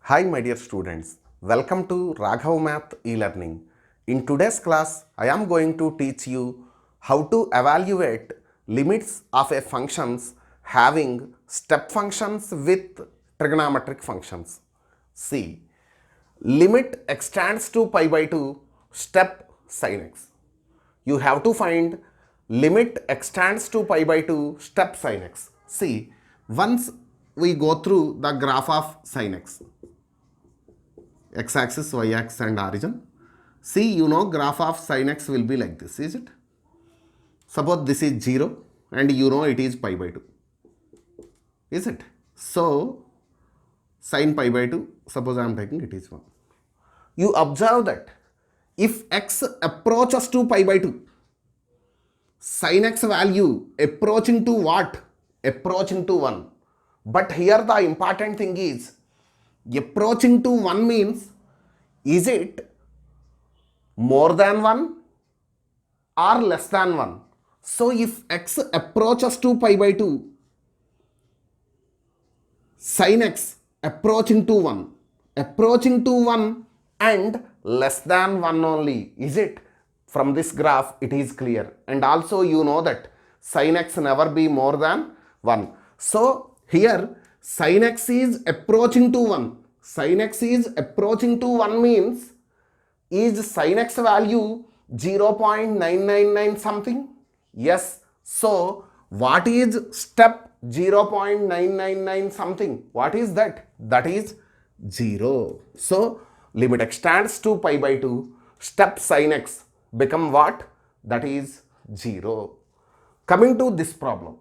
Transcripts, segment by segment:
Hi my dear students, welcome to Raghav Math e-learning. In today's class, I am going to teach you how to evaluate limits of a functions having step functions with trigonometric functions. See, limit extends to pi by 2 step sin x. You have to find limit extends to pi by 2 step sin x. See, once we go through the graph of sin x, x-axis, y-axis and origin. See, you know graph of sin x will be like this, is it? Suppose this is 0 and you know it is pi by 2, is it? So, sin pi by 2, suppose I am taking it is 1. You observe that if x approaches to pi by 2, sin x value approaching to what? Approaching to 1. But here the important thing is, approaching to 1 means, is it more than 1 or less than 1? So if x approaches to pi by 2, sin x approaching to 1 and less than 1 only, is it? From this graph it is clear, and also you know that sin x never be more than 1. So here sin x is approaching to 1. Sin x is approaching to 1 means, is sin x value 0.999 something? Yes. So what is step 0.999 something? What is that? That is 0. So limit extends to pi by 2, step sin x become what? That is 0. Coming to this problem,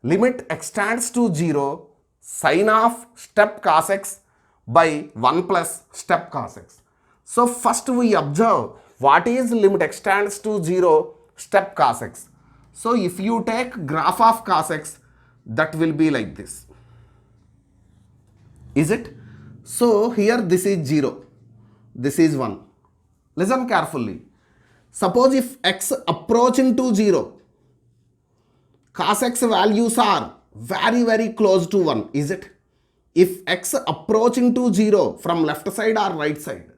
limit extends to 0, sin of step cos x by 1 plus step cos x. So first we observe what is limit extends to 0 step cos x. So if you take graph of cos x, that will be like this, is it? So here this is 0, this is 1. Listen carefully. Suppose if x approaching to 0, cos x values are very close to 1, is it? If x approaching to 0 from left side or right side,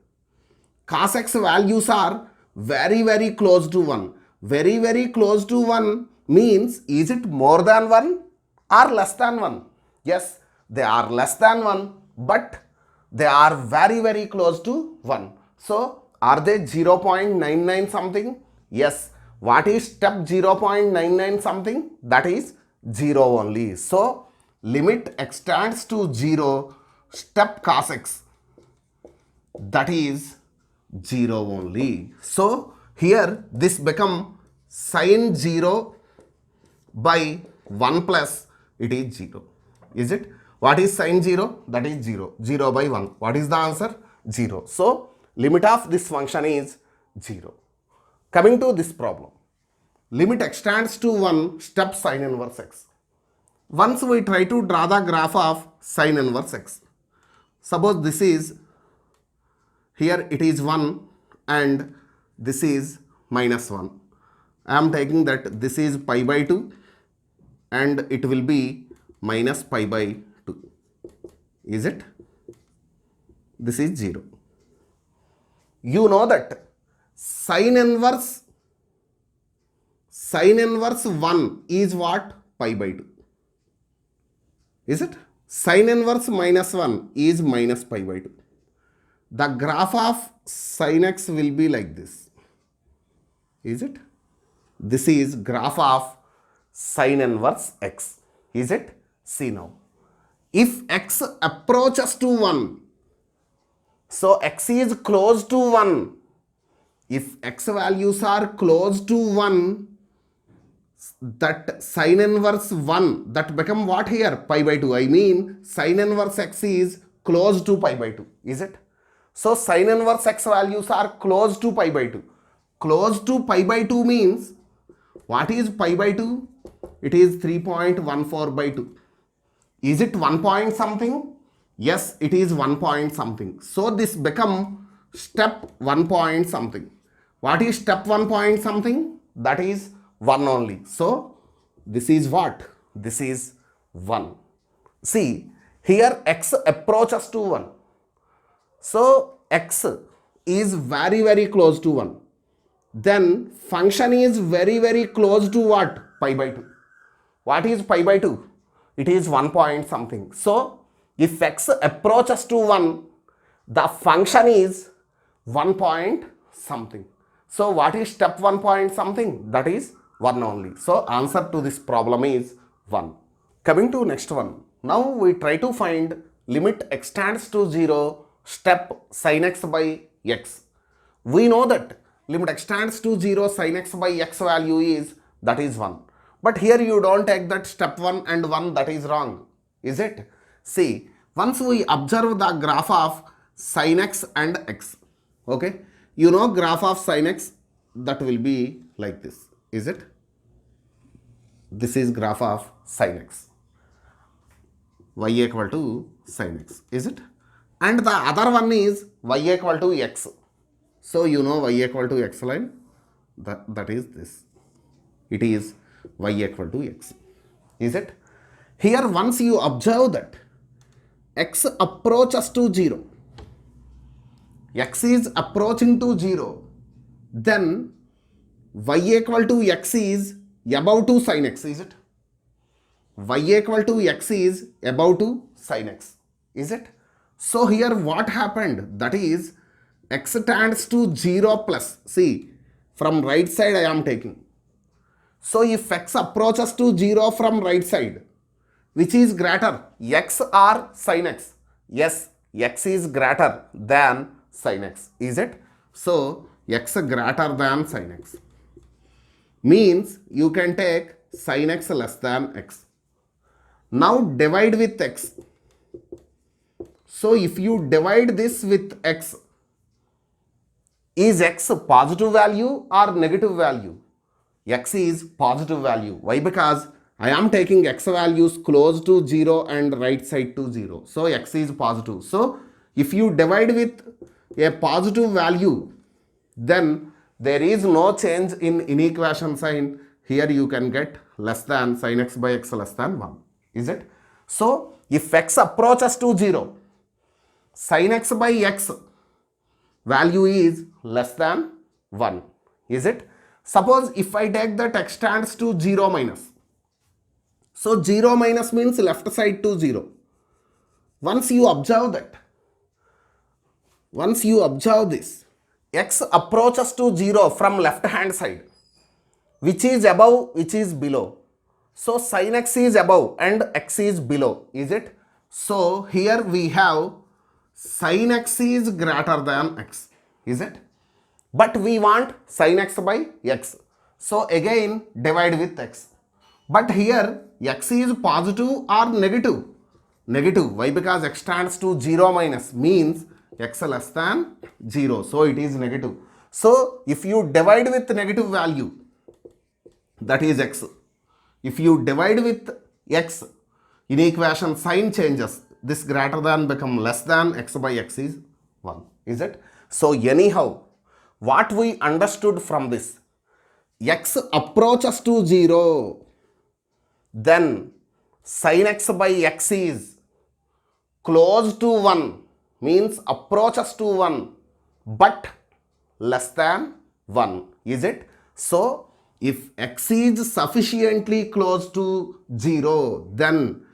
cos x values are very close to 1. Very close to 1 means, is it more than 1 or less than 1? Yes, they are less than 1, but they are very close to 1. So are they 0.99 something? Yes. What is step 0.99 something? That is 0 only. So limit extends to 0 step cos x, that is 0 only. So here this become sin 0 by 1 plus it is 0, is it? What is sin 0? That is 0. 0 by 1. What is the answer? 0. So limit of this function is 0. Coming to this problem, limit extends to 1 step sin inverse x. Once we try to draw the graph of sin inverse x. Suppose this is, here it is 1 and this is minus 1. I am taking that this is pi by 2 and it will be minus pi by 2. Is it? This is 0. You know that sin inverse 1 is what? Pi by 2. Is it? Sin inverse minus 1 is minus pi by 2. The graph of sin x will be like this. Is it? This is graph of sin inverse x. Is it? See now. If x approaches to 1, so x is close to 1. If x values are close to 1, that sin inverse 1, that become what here? Pi by 2. I mean sin inverse x is close to pi by 2. Is it? So sin inverse x values are close to pi by 2. Close to pi by 2 means, what is pi by 2? It is 3.14 by 2. Is it 1 point something? Yes, it is 1 point something. So this become step 1 point something. What is step 1 point something? That is 1 only. So this is what? This is 1. See, here x approaches to 1. So x is very very close to 1. Then function is very very close to what? Pi by 2. What is pi by 2? It is 1 point something. So if x approaches to 1, the function is 1 point something. So what is step 1 point something? That is 1 only. So answer to this problem is 1. Coming to next one. Now we try to find limit x tends to 0 step sin x by x. We know that limit x tends to 0 sin x by x value is, that is 1. But here you don't take that step 1 and 1, that is wrong. Is it? See, once we observe the graph of sin x and x, okay, you know graph of sin x, that will be like this. Is it? This is graph of sin x. Y equal to sin x. Is it? And the other one is y equal to x. So you know y equal to x line, that is this. It is y equal to x. Is it? Here once you observe that x approaches to 0, x is approaching to 0, then y equal to x is above to sin x. Is it? Y equal to x is above to sin x. Is it? So here what happened? That is x tends to 0 plus. See, from right side I am taking. So if x approaches to 0 from right side, which is greater, x or sin x? Yes, x is greater than sin x. Is it? So x greater than sin x means you can take sin x less than x. Now divide with x. So if you divide this with x, is x positive value or negative value? X is positive value. Why? Because I am taking x values close to 0 and right side to 0. So x is positive. So if you divide with a positive value, then there is no change in inequation sign. Here you can get less than sin x by x less than 1. Is it? So if x approaches to 0, sin x by x value is less than 1. Is it? Suppose if I take that x tends to 0 minus. So 0 minus means left side to 0. Once you observe that, once you observe this, x approaches to 0 from left hand side, which is above, which is below. So sin x is above and x is below. Is it? So here we have sin x is greater than x. Is it? But we want sin x by x. So again divide with x. But here x is positive or negative? Negative. Why? Because x tends to 0 minus means x less than 0. So it is negative. So if you divide with negative value, that is x. If you divide with x, in equation sign changes. This greater than become less than, x by x is 1. Is it? So anyhow, what we understood from this, x approaches to 0, then sin x by x is close to 1, means approaches to 1 but less than 1. Is it? So if x is sufficiently close to 0, then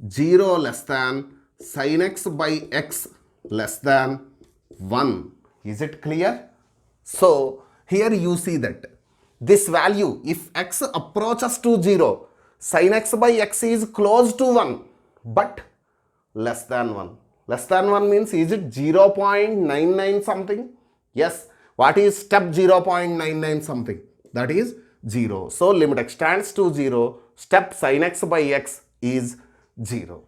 0 less than sin x by x less than 1. Is it clear? So here you see that this value, if x approaches to 0, sin x by x is close to 1 but less than 1. Less than 1 means, is it 0.99 something? Yes. What is step 0.99 something? That is 0. So limit x tends to 0, step sin x by x is 0.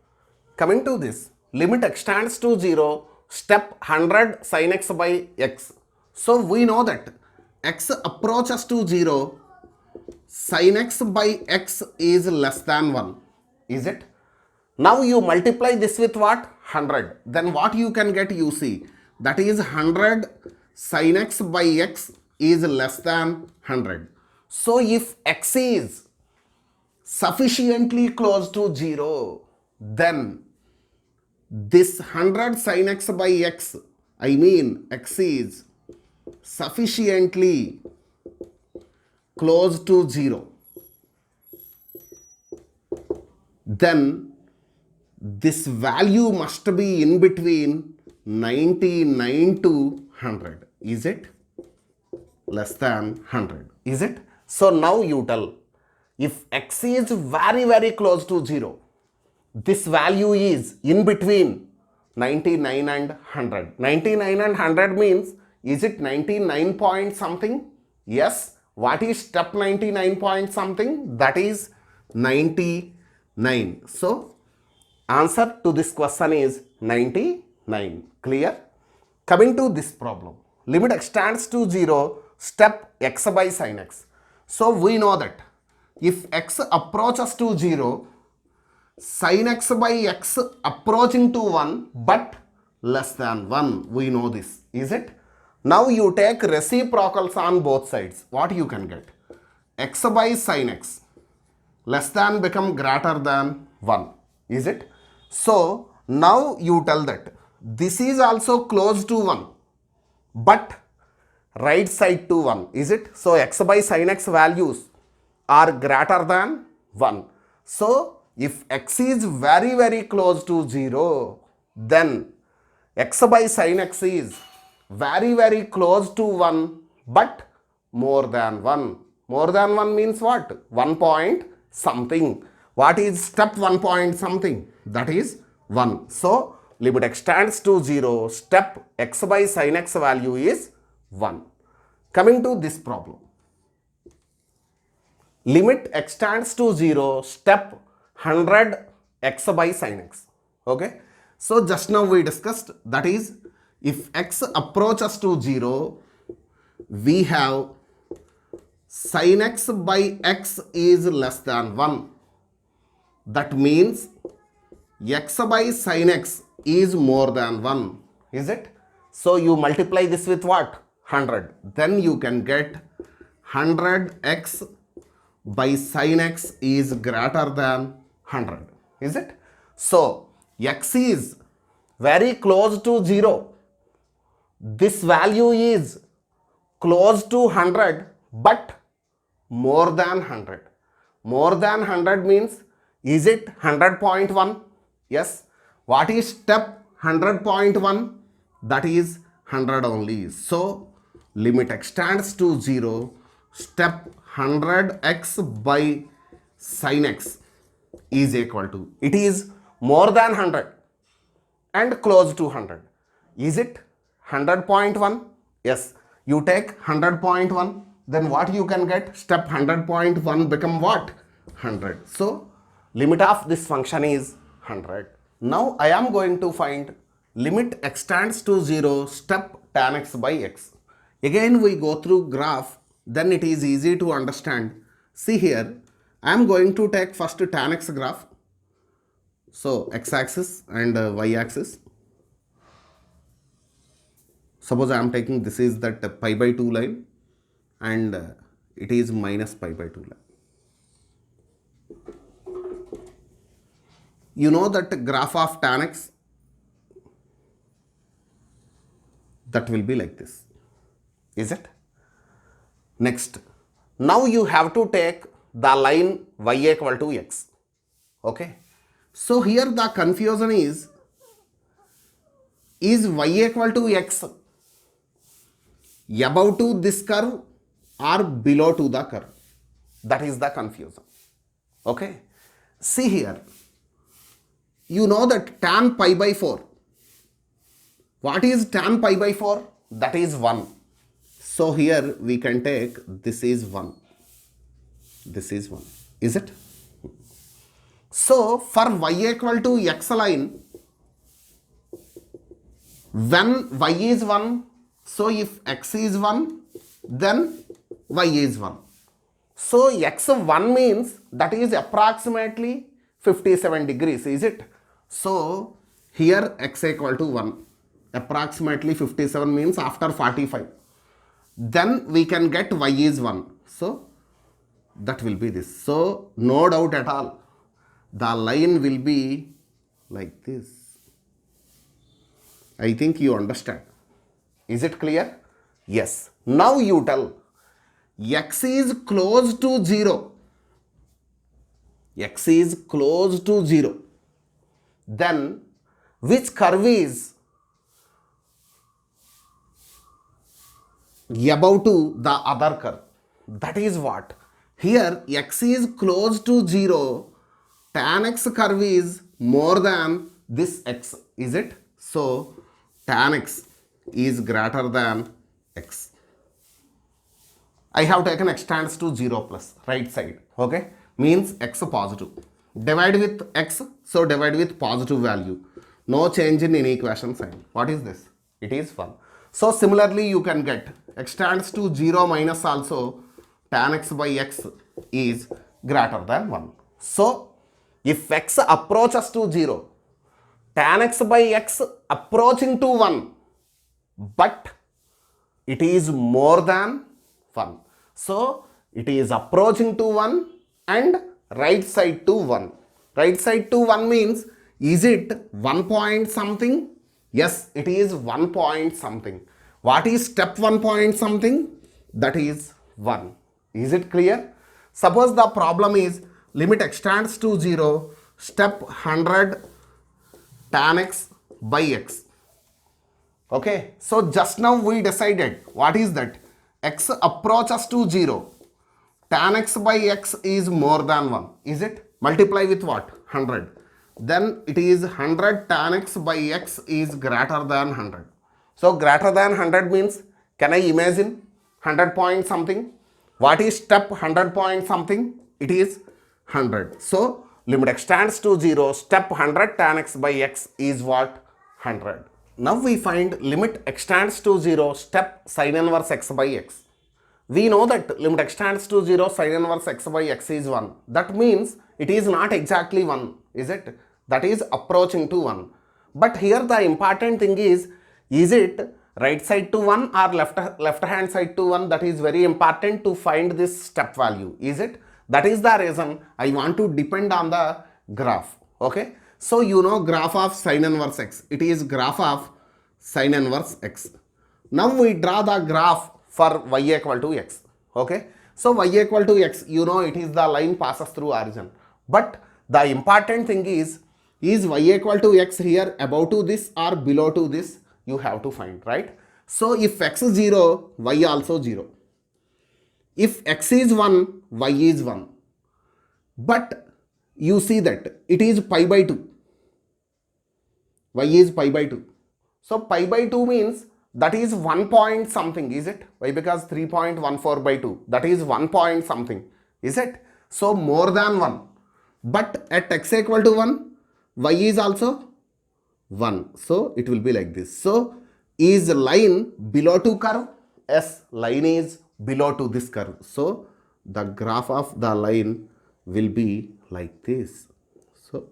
Coming to this, limit x tends to 0, step 100 sin x by x. So we know that x approaches to 0, sin x by x is less than 1. Is it? Now you multiply this with what? 100. Then what you can get, you see, that is 100 sin x by x is less than 100. So if x is sufficiently close to 0, then this 100 sin x by x, I mean x is sufficiently close to 0, then this value must be in between 99 to 100. Is it? Less than 100. Is it? So now you tell, if x is very, very close to 0, this value is in between 99 and 100. 99 and 100 means, is it 99 point something? Yes. What is step 99 point something? That is 99. So answer to this question is 99. Clear? Coming to this problem, limit x tends to 0, step x by sin x. So we know that if x approaches to 0, sin x by x approaching to 1 but less than 1. We know this. Is it? Now you take reciprocals on both sides. What you can get? X by sin x less than become greater than 1. Is it? So now you tell that this is also close to 1 but right side to 1. Is it? So x by sin x values are greater than 1. So if x is very, very close to 0, then x by sin x is very, very close to 1 but more than 1. More than 1 means what? 1 point something. What is step 1 point something? That is 1. So limit x tends to 0, step x by sin x value is 1. Coming to this problem, limit x tends to 0, step 100 x by sin x. Okay. So just now we discussed, that is, if x approaches to 0, we have sin x by x is less than 1. That means x by sin x is more than 1. Is it? So you multiply this with what? 100. Then you can get 100x by sin x is greater than 100. Is it? So x is very close to 0. This value is close to 100 but more than 100. More than 100 means, is it 100.1? Yes. What is step 100.1? That is 100 only. So limit x tends to 0, step 100x by sin x is equal to, it is more than 100 and close to 100. Is it 100.1? Yes. You take 100.1, then what you can get? Step 100.1 become what? 100. So limit of this function is 100. Now I am going to find limit x tends to 0, step tan x by x. Again we go through graph, then it is easy to understand. See here, I am going to take first tan x graph. So x-axis and y-axis. Suppose I am taking, this is that pi by 2 line and it is minus pi by 2 line. You know that graph of tan x, that will be like this. Is it? Next, now you have to take the line y equal to x. Okay. So here the confusion is y equal to x above to this curve or below to the curve? That is the confusion. Okay. See here, you know that tan pi by 4. What is tan pi by 4? That is 1. So here we can take, this is 1. This is 1. Is it? So for y equal to x line, when y is 1, so if x is 1, then y is 1. So x1 means that is approximately 57 degrees, is it? So here x equal to 1, approximately 57 means after 45. Then we can get y is 1. So that will be this. So no doubt at all, the line will be like this. I think you understand. Is it clear? Yes. Now you tell x is close to 0. X is close to 0. Then which curve is above to the other curve? That is what? Here x is close to 0. Tan x curve is more than this x. Is it? So tan x is greater than x. I have taken x tends to 0 plus right side. Okay, means x positive. Divide with x, so divide with positive value. No change in any equation sign. What is this? It is 1. So similarly you can get x tends to 0 minus also tan x by x is greater than 1. So if x approaches to 0, tan x by x approaching to 1, but it is more than 1. So it is approaching to 1 and right side to 1. Right side to 1 means, is it 1 point something? Yes, it is 1 point something. What is step 1 point something? That is 1. Is it clear? Suppose the problem is limit x tends to 0, step 100 tan x by x. Okay, so just now we decided what is that? X approaches to 0. Tan x by x is more than 1. Is it? Multiply with what? 100. Then it is 100 tan x by x is greater than 100. So greater than 100 means, can I imagine 100 point something? What is step 100 point something? It is 100. So limit x tends to 0, step 100 tan x by x is what? 100. Now we find limit x tends to 0, step sin inverse x by x. We know that limit x tends to 0, sin inverse x by x is 1. That means it is not exactly 1, is it? That is approaching to 1. But here the important thing is it right side to 1 or left hand side to 1? That is very important to find this step value, is it? That is the reason I want to depend on the graph. Okay, so you know graph of sin inverse x, it is graph of sin inverse x. Now we draw the graph for y equal to x. Okay, so y equal to x, you know it is the line passes through origin. But the important thing is y equal to x here above to this or below to this? You have to find, right? So if x is 0, y also 0. If x is 1, y is 1. But you see that it is pi by 2. Y is pi by 2. So pi by 2 means that is 1 point something, is it? Why? Because 3.14 by 2. That is 1 point something, is it? So more than 1. But at x equal to 1, y is also 1. So it will be like this. So is line below to curve? Yes, line is below to this curve. So the graph of the line will be like this. So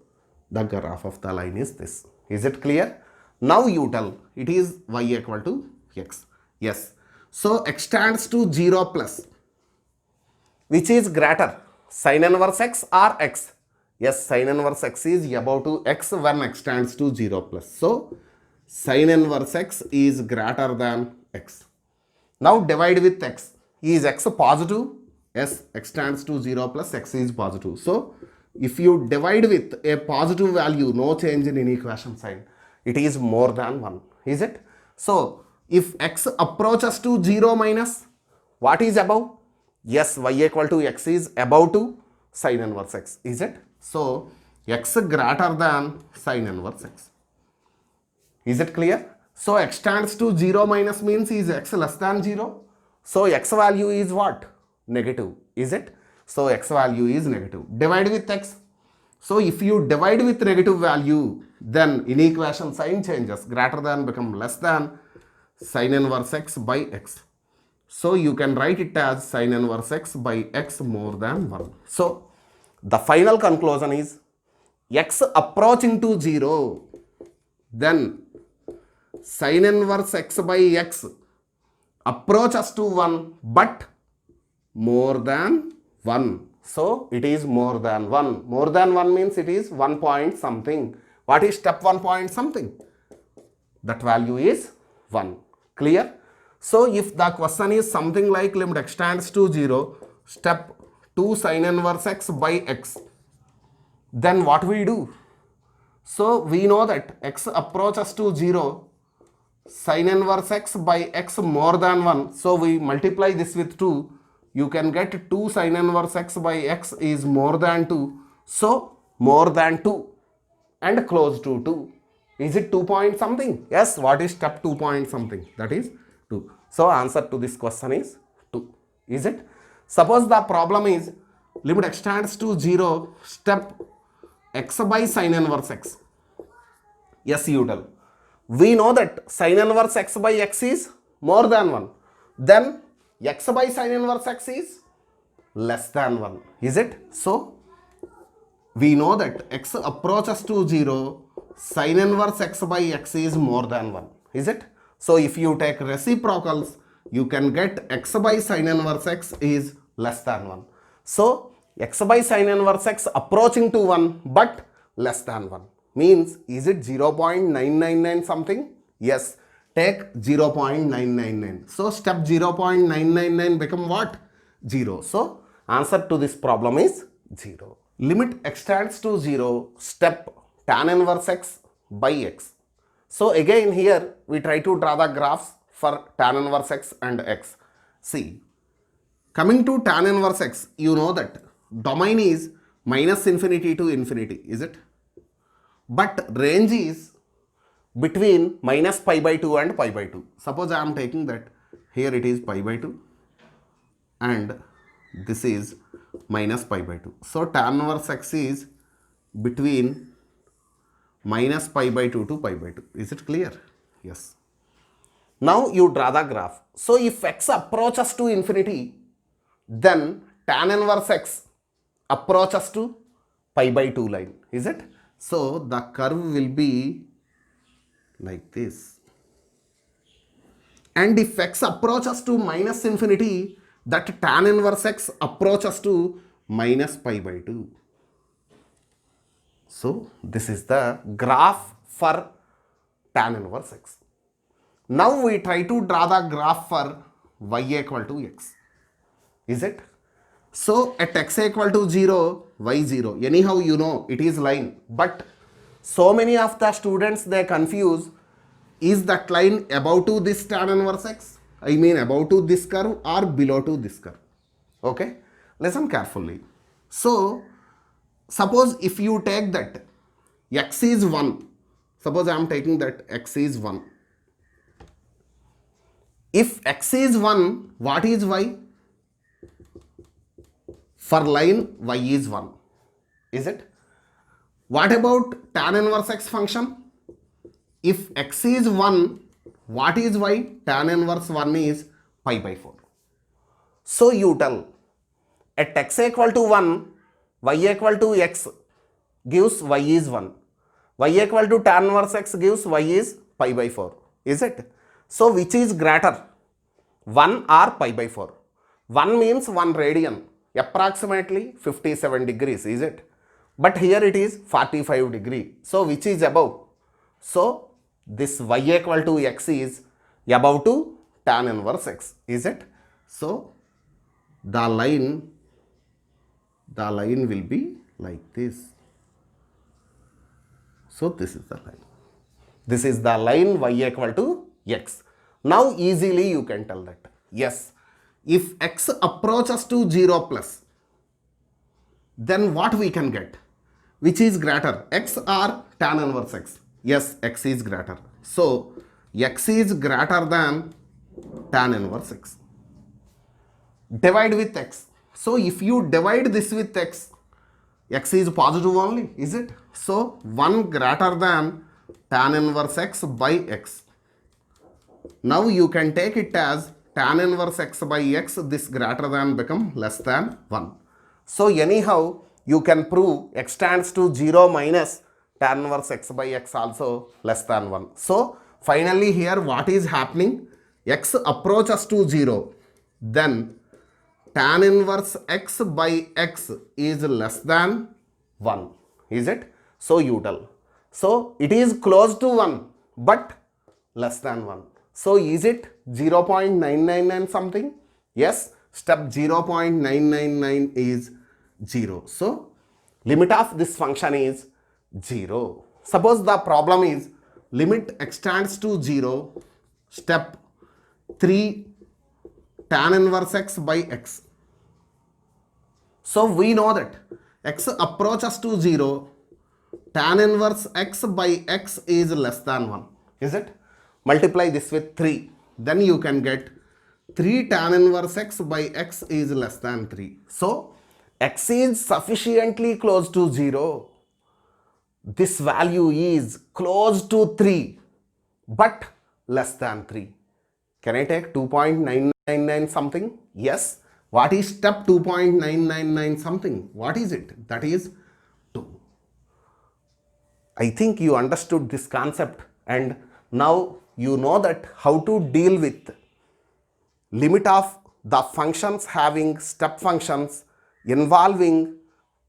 the graph of the line is this. Is it clear? Now you tell it is y equal to x. Yes. So x tends to 0 plus. Which is greater? Sin inverse x or x? Yes, sin inverse x is above to x when x tends to 0 plus. So sin inverse x is greater than x. Now divide with x. Is x positive? Yes, x tends to 0 plus x is positive. So if you divide with a positive value, no change in any equation sign, it is more than 1. Is it? So if x approaches to 0 minus, what is above? Yes, y equal to x is above to sin inverse x. Is it? So x greater than sin inverse x. Is it clear? So x tends to 0 minus means is x less than 0. So x value is what? Negative. Is it? So x value is negative. Divide with x. So if you divide with negative value, then in equation sign changes. Greater than become less than sin inverse x by x. So you can write it as sin inverse x by x more than 1. So the final conclusion is x approaching to 0, then sin inverse x by x approaches to 1 but more than 1. So it is more than 1. More than 1 means it is 1 point something. What is step 1 point something? That value is 1. Clear? So if the question is something like limit x tends to 0, step 2 sin inverse x by x, then what we do? So we know that x approaches to 0, sin inverse x by x more than 1. So we multiply this with 2. You can get 2 sin inverse x by x is more than 2. So more than 2 and close to 2. Is it 2 point something? Yes. What is step 2 point something? That is 2. So answer to this question is 2. Is it? Suppose the problem is limit x tends to 0, step x by sin inverse x. Yes, you tell. We know that sin inverse x by x is more than 1. Then x by sin inverse x is less than 1. Is it? So we know that x approaches to 0, sin inverse x by x is more than 1. Is it? So if you take reciprocals, you can get x by sin inverse x is less than 1. So x by sin inverse x approaching to 1 but less than 1 means, is it 0.999 something? Yes. Take 0.999. So step 0.999 become what? 0. So answer to this problem is 0. Limit x tends to 0, step tan inverse x by x. So again here we try to draw the graphs for tan inverse x and x. See, coming to tan inverse x, you know that domain is minus infinity to infinity, is it? But range is between minus pi by 2 and pi by 2. Suppose I am taking that here it is pi by 2 and this is minus pi by 2. So tan inverse x is between minus pi by 2 to pi by 2. Is it clear? Yes. Now you draw the graph. So if x approaches to infinity, then tan inverse x approaches to pi by 2 line. Is it? So the curve will be like this. And if x approaches to minus infinity, that tan inverse x approaches to minus pi by 2. So this is the graph for tan inverse x. Now we try to draw the graph for y equal to x. Is it? So at x equal to 0, y 0. Anyhow, you know it is line. But so many of the students, they confuse, is that line above to this tan inverse x? I mean above to this curve or below to this curve. Okay? Listen carefully. So suppose if you take that x is 1. Suppose I am taking that x is 1. If x is 1, what is y? For line, y is 1. Is it? What about tan inverse x function? If x is 1, what is y? Tan inverse 1 is pi by 4. So you tell, at x equal to 1, y equal to x gives y is 1. Y equal to tan inverse x gives y is pi by 4. Is it? So which is greater? 1 or pi by 4? 1 means 1 radian, approximately 57 degrees, is it? But here it is 45 degree. So which is above? So this y equal to x is above to tan inverse x, is it? So the line will be like this. So this is the line. This is the line y equal to x. Now easily you can tell that, yes, if x approaches to 0 plus, then what we can get? Which is greater, x or tan inverse x? Yes, x is greater. So x is greater than tan inverse x. Divide with x. So if you divide this with x, x is positive only, is it? So 1 greater than tan inverse x by x. Now you can take it as tan inverse x by x, this greater than become less than 1. So anyhow, you can prove x tends to 0 minus tan inverse x by x also less than 1. So finally here what is happening? X approaches to 0, then tan inverse x by x is less than 1. Is it? So you tell. So it is close to 1 but less than 1. So is it 0.999 something? Yes, step 0.999 is 0. So limit of this function is 0. Suppose the problem is limit extends to 0, step 3 tan inverse x by x. So we know that x approaches to 0, tan inverse x by x is less than 1. Is it? Multiply this with 3. Then you can get 3 tan inverse x by x is less than 3. So x is sufficiently close to 0. This value is close to 3 but less than 3. Can I take 2.999 something? Yes. What is step 2.999 something? What is it? That is 2. I think you understood this concept, and now you know that how to deal with limit of the functions having step functions involving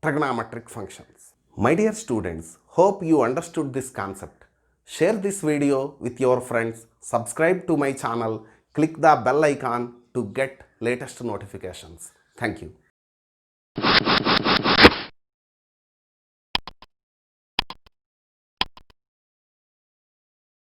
trigonometric functions. My dear students, hope you understood this concept. Share this video with your friends, subscribe to my channel, click the bell icon to get latest notifications. Thank you.